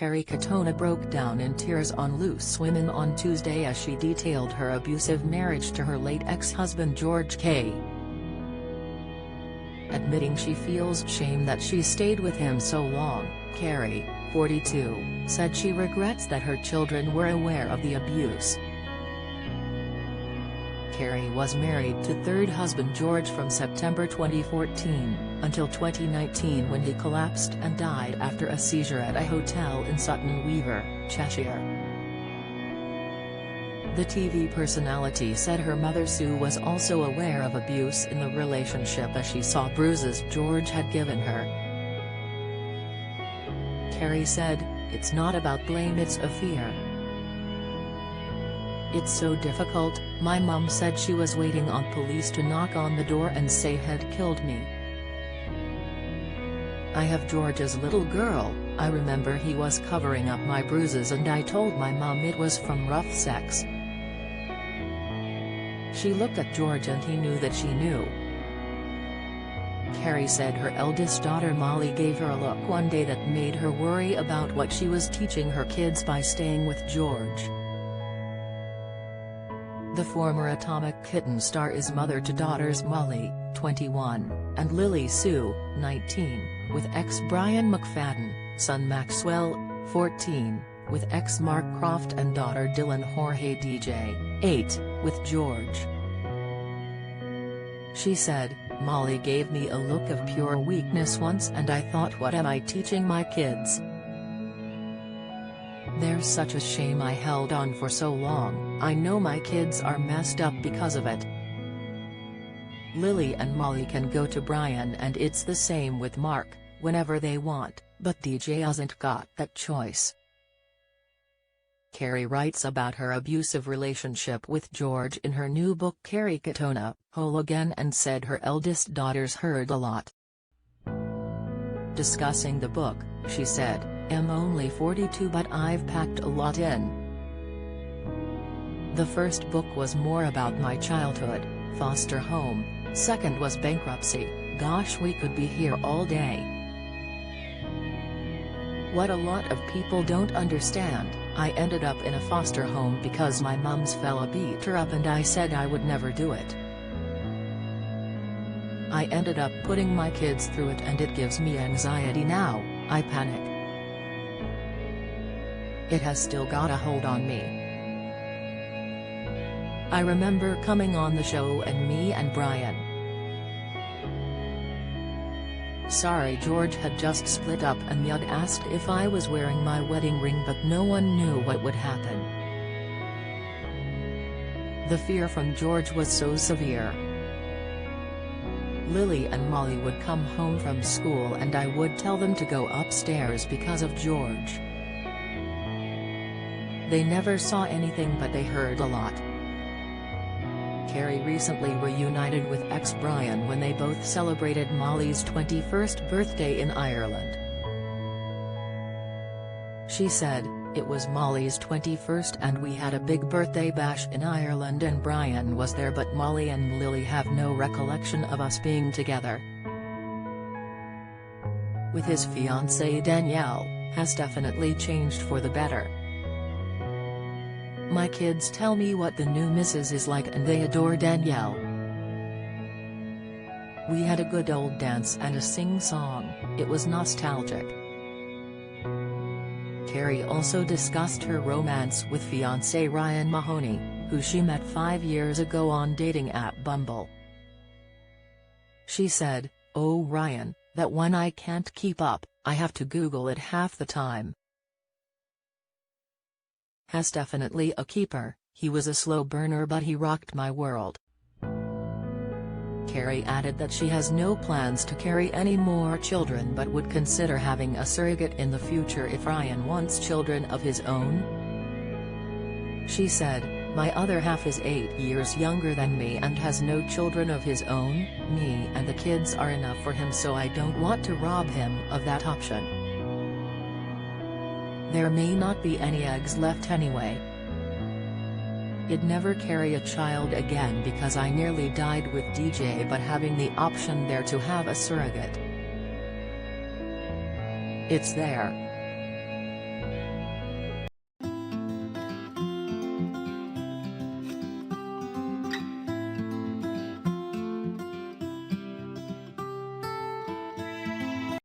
Kerry Katona broke down in tears on Loose Women on Tuesday as she detailed her abusive marriage to her late ex-husband George K. Admitting she feels shame that she stayed with him so long, Kerry, 42, said she regrets that her children were aware of the abuse. Kerry was married to third husband George from September 2014, until 2019 when he collapsed and died after a seizure at a hotel in Sutton Weaver, Cheshire. The TV personality said her mother Sue was also aware of abuse in the relationship as she saw bruises George had given her. Kerry said, "It's not about blame, it's a fear. It's so difficult. My mum said she was waiting on police to knock on the door and say he'd killed me. I have George's little girl. I remember he was covering up my bruises and I told my mum it was from rough sex. She looked at George and he knew that she knew." Kerry said her eldest daughter Molly gave her a look one day that made her worry about what she was teaching her kids by staying with George. The former Atomic Kitten star is mother to daughters Molly, 21, and Lily Sue, 19, with ex Brian McFadden, son Maxwell, 14, with ex Mark Croft and daughter Dylan Jorge DJ, 8, with George. She said, "Molly gave me a look of pure weakness once and I thought, what am I teaching my kids? There's such a shame I held on for so long. I know my kids are messed up because of it. Lily and Molly can go to Brian and it's the same with Mark, whenever they want, but DJ hasn't got that choice." Kerry writes about her abusive relationship with George in her new book Kerry Katona, Whole Again, and said her eldest daughters heard a lot. Discussing the book, she said, "I'm only 42 but I've packed a lot in. The first book was more about my childhood, foster home, second was bankruptcy. Gosh, we could be here all day. What a lot of people don't understand, I ended up in a foster home because my mum's fella beat her up and I said I would never do it. I ended up putting my kids through it and it gives me anxiety now, I panic. It has still got a hold on me. I remember coming on the show and me and Brian. Sorry, George had just split up and Yud asked if I was wearing my wedding ring but no one knew what would happen. The fear from George was so severe. Lily and Molly would come home from school and I would tell them to go upstairs because of George. They never saw anything but they heard a lot." Kerry recently reunited with ex-Brian when they both celebrated Molly's 21st birthday in Ireland. She said, "It was Molly's 21st and we had a big birthday bash in Ireland and Brian was there but Molly and Lily have no recollection of us being together." With his fiancée Danielle, has definitely changed for the better. "My kids tell me what the new Mrs. is like and they adore Danielle. We had a good old dance and a sing-song, it was nostalgic." Kerry also discussed her romance with fiancé Ryan Mahoney, who she met 5 years ago on dating app Bumble. She said, "Oh Ryan, that one I can't keep up, I have to Google it half the time. Has definitely a keeper, he was a slow burner but he rocked my world." Kerry added that she has no plans to carry any more children but would consider having a surrogate in the future if Ryan wants children of his own. She said, "My other half is 8 years younger than me and has no children of his own, me and the kids are enough for him so I don't want to rob him of that option. There may not be any eggs left anyway. I'd never carry a child again because I nearly died with DJ but having the option there to have a surrogate. It's there,